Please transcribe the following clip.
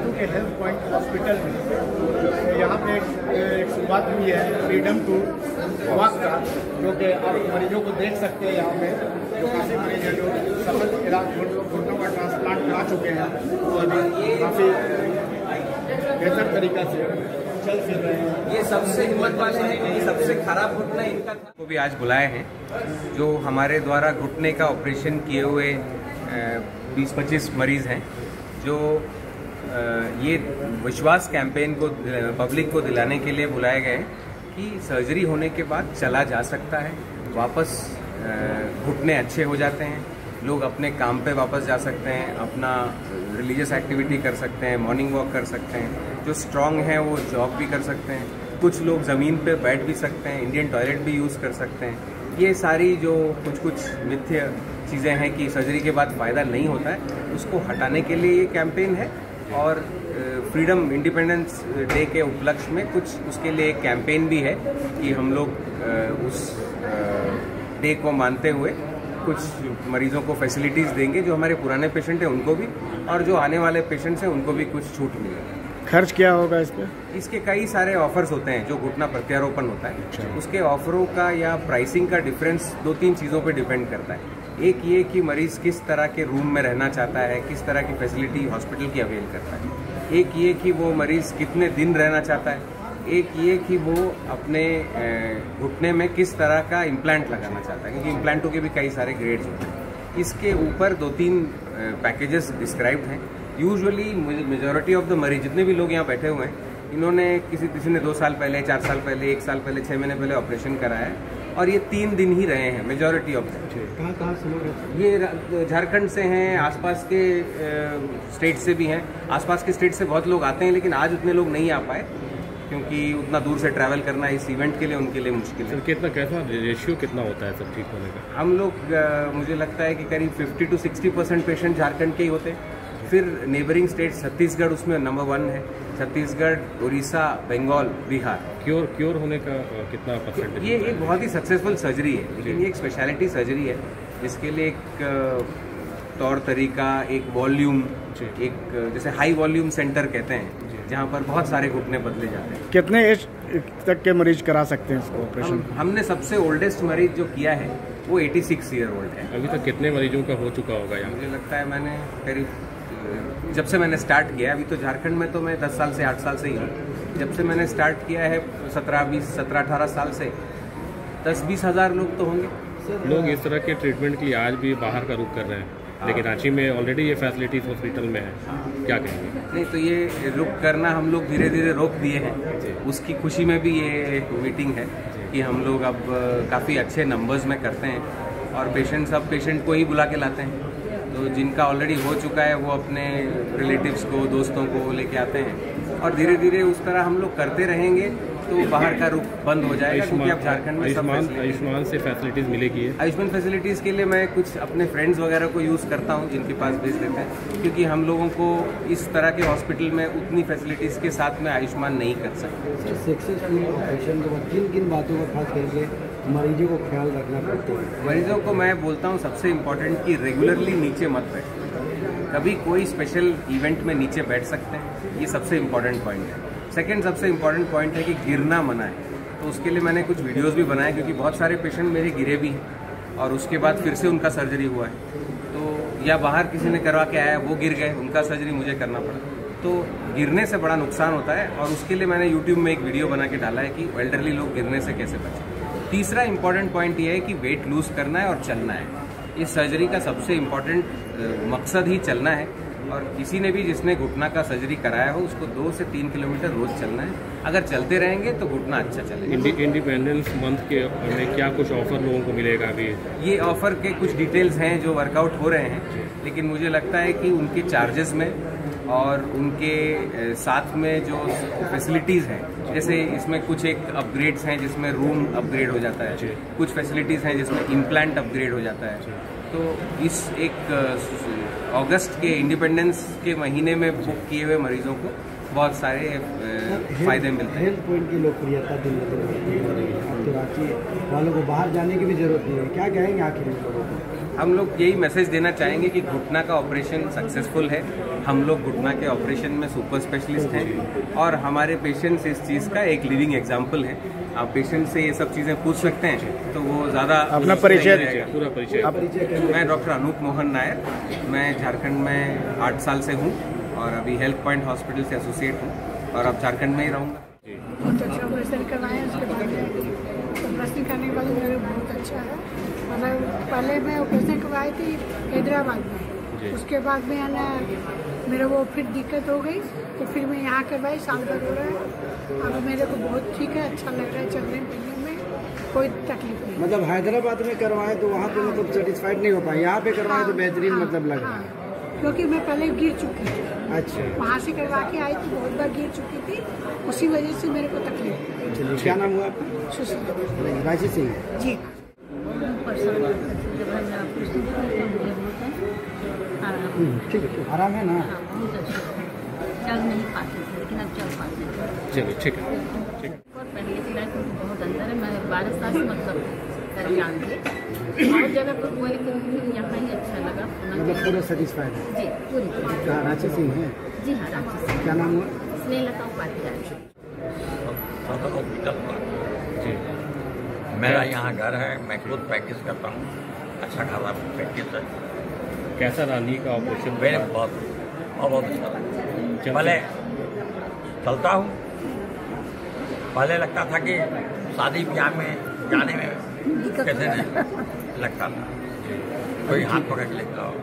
साधु के health point hospital में यहाँ पे एक शुरुआत हुई है फ्रीडम टू वॉक का, जो कि आप मरीजों को देख सकते हैं। यहाँ पे जो काफ़ी मरीज हैं जो सफल इलाज घुटनों का ट्रांसप्लांट करा चुके हैं, वो अभी काफ़ी बेहतर तरीका से चल फिर रहे हैं। ये सबसे हिम्मत वाले हैं क्योंकि सबसे खराब घुटना इनका था। को भी आज बुलाए हैं जो हमारे द्वारा घुटने का ऑपरेशन किए हुए 20-25 मरीज हैं, जो ये विश्वास कैंपेन को पब्लिक को दिलाने के लिए बुलाए गए कि सर्जरी होने के बाद चला जा सकता है, वापस घुटने अच्छे हो जाते हैं, लोग अपने काम पे वापस जा सकते हैं, अपना रिलीजियस एक्टिविटी कर सकते हैं, मॉर्निंग वॉक कर सकते हैं, जो स्ट्रांग हैं वो जॉब भी कर सकते हैं, कुछ लोग ज़मीन पे बैठ भी सकते हैं, इंडियन टॉयलेट भी यूज़ कर सकते हैं। ये सारी जो कुछ मिथ्य चीज़ें हैं कि सर्जरी के बाद फ़ायदा नहीं होता है, उसको हटाने के लिए ये कैंपेन है। और फ्रीडम इंडिपेंडेंस डे के उपलक्ष्य में कुछ उसके लिए एक कैंपेन भी है कि हम लोग उस डे को मानते हुए कुछ मरीजों को फैसिलिटीज़ देंगे, जो हमारे पुराने पेशेंट हैं उनको भी, और जो आने वाले पेशेंट्स हैं उनको भी कुछ छूट मिलेगी। खर्च क्या होगा इस पर? इसके कई सारे ऑफर्स होते हैं। जो घुटना प्रत्यारोपण होता है, उसके ऑफरों का या प्राइसिंग का डिफरेंस 2-3 चीज़ों पे डिपेंड करता है। एक ये कि मरीज किस तरह के रूम में रहना चाहता है, किस तरह की फैसिलिटी हॉस्पिटल की अवेल करता है। एक ये कि वो मरीज कितने दिन रहना चाहता है। एक ये कि वो अपने घुटने में किस तरह का इम्प्लांट लगाना चाहता है, क्योंकि इम्प्लांटों के भी कई सारे ग्रेड्स होते हैं। इसके ऊपर 2-3 पैकेजेस डिस्क्राइब्ड हैं। यूजुअली मेजॉरिटी ऑफ द मरीज, जितने भी लोग यहाँ बैठे हुए हैं, इन्होंने किसी ने 2 साल पहले, 4 साल पहले, 1 साल पहले, 6 महीने पहले ऑपरेशन कराया है, और ये 3 दिन ही रहे हैं मेजॉरिटी ऑफ द। कहाँ से लोग हैं? ये झारखंड से हैं, आसपास के स्टेट से भी हैं। आसपास के स्टेट से बहुत लोग आते हैं, लेकिन आज उतने लोग नहीं आ पाए क्योंकि उतना दूर से ट्रैवल करना इस इवेंट के लिए उनके लिए मुश्किल है। सर कैसा रेशियो कितना होता है सब ठीक होने का? हम लोग मुझे लगता है कि करीब 50 to 60% पेशेंट झारखंड के ही होते हैं। फिर नेबरिंग स्टेट छत्तीसगढ़ उसमें नंबर 1 है। छत्तीसगढ़, उड़ीसा, बंगाल, बिहार। क्योर होने का कितना परसेंटेज? ये एक बहुत ही सक्सेसफुल सर्जरी है, लेकिन ये एक स्पेशलिटी सर्जरी है जिसके लिए एक तौर तरीका, एक वॉल्यूम, एक जैसे हाई वॉल्यूम सेंटर कहते हैं, जहाँ पर बहुत सारे घुटने बदले जाते हैं। कितने एज तक के मरीज करा सकते हैं इसको ऑपरेशन? हमने सबसे ओल्डेस्ट मरीज जो किया है वो 86 ईयर ओल्ड है। अभी तक कितने मरीजों का हो चुका होगा यहाँ? मुझे लगता है मैंने करीब, जब से मैंने स्टार्ट किया, अभी तो झारखंड में तो मैं 10 साल से 8 साल से ही हूँ। जब से मैंने स्टार्ट किया है 17-18 साल से 10-20 हज़ार लोग तो होंगे। लोग इस तरह के ट्रीटमेंट के लिए आज भी बाहर का रुख कर रहे हैं, लेकिन रांची में ऑलरेडी ये फैसिलिटीज हॉस्पिटल में है, क्या कहेंगे? नहीं, तो ये रुक करना हम लोग धीरे धीरे रोक दिए हैं। उसकी खुशी में भी ये मीटिंग है कि हम लोग अब काफ़ी अच्छे नंबर्स में करते हैं, और सब पेशेंट को ही बुला के लाते हैं। तो जिनका ऑलरेडी हो चुका है वो अपने रिलेटिव्स को, दोस्तों को लेके आते हैं, और धीरे धीरे उस तरह हम लोग करते रहेंगे तो बाहर का रुख बंद हो जाएगा। क्योंकि अब झारखंड में आयुष्मान से फैसिलिटीज़ मिलेगी। आयुष्मान फैसिलिटीज़ के लिए मैं कुछ अपने फ्रेंड्स वगैरह को यूज़ करता हूँ, जिनके पास भेज देते हैं, क्योंकि हम लोगों को इस तरह के हॉस्पिटल में उतनी फैसिलिटीज़ के साथ में आयुष्मान नहीं कर सकते। सक्सेसफुल ऑपरेशन के बाद किन बातों का खास करके मरीजों को ख्याल रखना पड़ता है? मरीजों को मैं बोलता हूँ सबसे इम्पोर्टेंट कि रेगुलरली नीचे मत बैठो। कभी कोई स्पेशल इवेंट में नीचे बैठ सकते हैं, ये सबसे इम्पोर्टेंट पॉइंट है। सेकंड सबसे इम्पोर्टेंट पॉइंट है कि गिरना मना है। तो उसके लिए मैंने कुछ वीडियोस भी बनाए, क्योंकि बहुत सारे पेशेंट मेरे गिरे भी हैं और उसके बाद फिर से उनका सर्जरी हुआ है। तो या बाहर किसी ने करवा के आया, वो गिर गए, उनका सर्जरी मुझे करना पड़ा। तो गिरने से बड़ा नुकसान होता है, और उसके लिए मैंने यूट्यूब में एक वीडियो बना के डाला है कि एल्डरली लोग गिरने से कैसे बचें। तीसरा इम्पॉर्टेंट पॉइंट ये है कि वेट लूज करना है और चलना है। इस सर्जरी का सबसे इम्पॉर्टेंट मकसद ही चलना है, और किसी ने भी जिसने घुटना का सर्जरी कराया हो उसको 2 से 3 किलोमीटर रोज चलना है। अगर चलते रहेंगे तो घुटना अच्छा चलेगा। इंडिपेंडेंस मंथ के में क्या कुछ ऑफर लोगों को मिलेगा अभी? ये ऑफर के कुछ डिटेल्स हैं जो वर्कआउट हो रहे हैं, लेकिन मुझे लगता है कि उनके चार्जेस में और उनके साथ में जो फैसिलिटीज़ हैं, जैसे इसमें कुछ एक अपग्रेड्स हैं जिसमें रूम अपग्रेड हो जाता है, कुछ फैसिलिटीज़ हैं जिसमें इम्प्लांट अपग्रेड हो जाता है। तो इस एक अगस्त के इंडिपेंडेंस के महीने में बुक किए हुए मरीजों को बहुत सारे फायदे मिलते हैं। हेल्थ पॉइंट की लोकप्रियता दिन ब दिन बढ़ती जा रही है। अब तो रांची वालों को बाहर जाने की भी जरूरत नहीं है। क्या कहेंगे आखिर इन लोगों को? हम लोग यही मैसेज देना चाहेंगे कि घुटना का ऑपरेशन सक्सेसफुल है। हम लोग घुटना के ऑपरेशन में सुपर स्पेशलिस्ट हैं और हमारे पेशेंट्स इस चीज़ का एक लिविंग एग्जाम्पल है। आप पेशेंट से ये सब चीज़ें पूछ सकते हैं तो वो ज़्यादा अपना परिचय पूरा परिचय। मैं डॉक्टर अनूप मोहन नायर, मैं झारखंड में 8 साल से हूँ और अभी हेल्थ पॉइंट हॉस्पिटल से एसोसिएट हूँ और अब झारखंड में ही रहूँगा। बहुत अच्छा ऑपरेशन करवाया, उसके बाद ऑपरेशन करने के बाद मेरे बहुत अच्छा है। मतलब पहले मैं ऑपरेशन करवाई थी हैदराबाद में, उसके बाद में है ना मेरे वो फिर दिक्कत हो गई तो फिर मैं यहाँ करवाई, साल भर हो रहा है। अब मेरे को बहुत ठीक है, अच्छा लग रहा है, चलने फिरने में कोई तकलीफ नहीं। मतलब हैदराबाद में करवाए तो वहाँ पे मतलब सेटिस्फाइड नहीं हो पाए, यहाँ पे करवाए तो बेहतरीन मतलब लग रहा है। क्योंकि मैं पहले गिर चुकी थी, अच्छा, वहाँ से करवा के आई थी, बहुत बार गिर चुकी थी, उसी वजह से मेरे को तकलीफ। चलिए, क्या नाम हुआ आपका? सुशील रांची से जी। ठीक है, आराम है ना? चल नहीं पाते थे लेकिन अब चल पाते हैं। चलिए ठीक है, ठीक है। और पहले की लाइफ में बहुत अंतर है। मैं 12 साल से मतलब पहचान थी और जगह पर वही तो यहाँ ही अच्छा लगा। मतलब पूरा सेटिस्फाइड है? जी पूरी तरह। कहाँ, रांची से ही है? जी हाँ, रांची से। क्या नाम हुआ? स्नेहलता उपाध्याय। जी, मेरा यहाँ घर है, मैं खुद प्रैक्टिस करता हूँ, अच्छा खासा प्रैक्टिस है। कैसा रहा नी का ऑपरेशन? मेरे बहुत अच्छा लगा। पहले चलता हूँ, पहले लगता था कि शादी ब्याह में जाने में कैसे नहीं लगता था, कोई हाथ पकड़ के लेता हो।